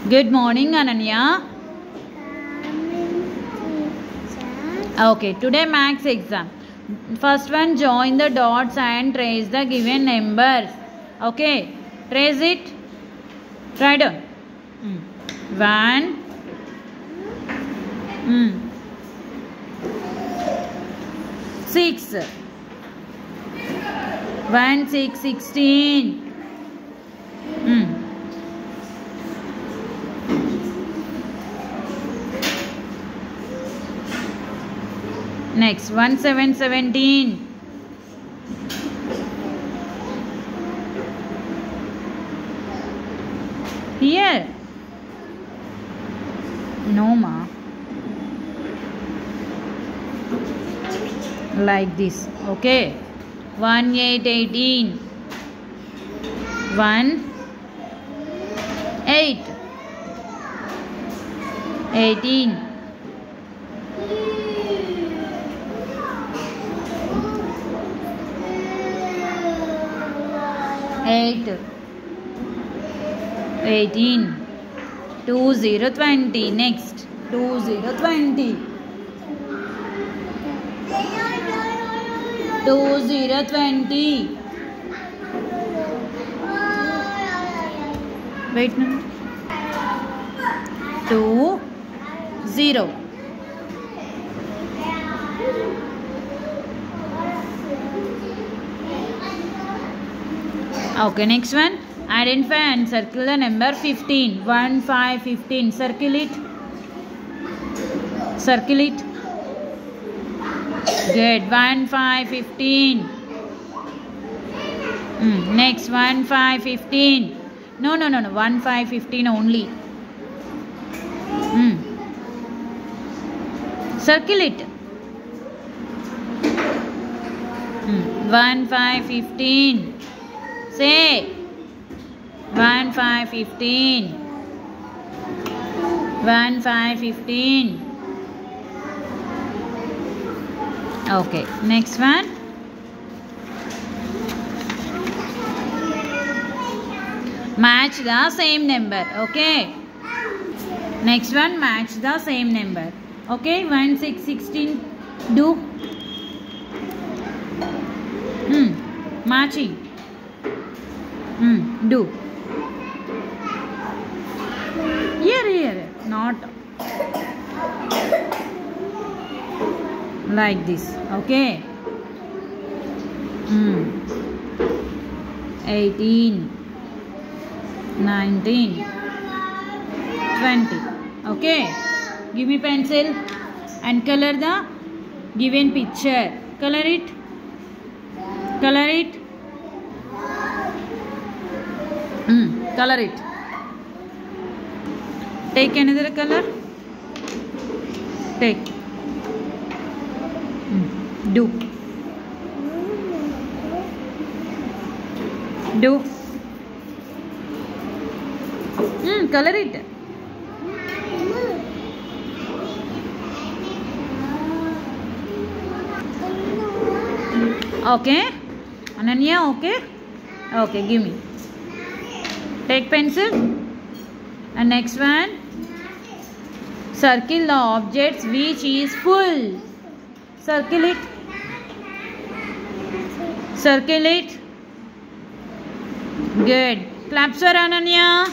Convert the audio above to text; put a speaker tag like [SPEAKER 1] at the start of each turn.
[SPEAKER 1] Good morning, Ananya. Okay, today maths exam. First one, join the dots and trace the given numbers. Okay, trace it. Try down. 1. 6. 1 6 16. Next 1 7 17. Here. No ma. Like this. Okay. 1 8 18. 1 8 18. 8 18. 2 0 20. Next 2 0 20. 2 0 20. Wait no. 2 0. Okay, next one. Identify and circle the number 15. 1 5 15. Circle it. Circle it. Good. 1 5 15. Next 1 5 15. No. 1 5 15 only. Circle it. 1 5 15. Say 1 5 15. 1 5 15. Okay, next one. Match the same number. Okay. Next one, match the same number. Okay, 1 6 16. Do. Matching. Do. Here. Not like this. Okay. 18 19 20. Okay. Give me pencil and color the given picture. Color it. Color it. Color it. Take another color. Take. Do. Do. Color it. Okay. Ananya, okay? Okay, give me. Take pencil. And next one. Circle the objects which is full. Circle it. Circle it. Good. Claps for Ananya.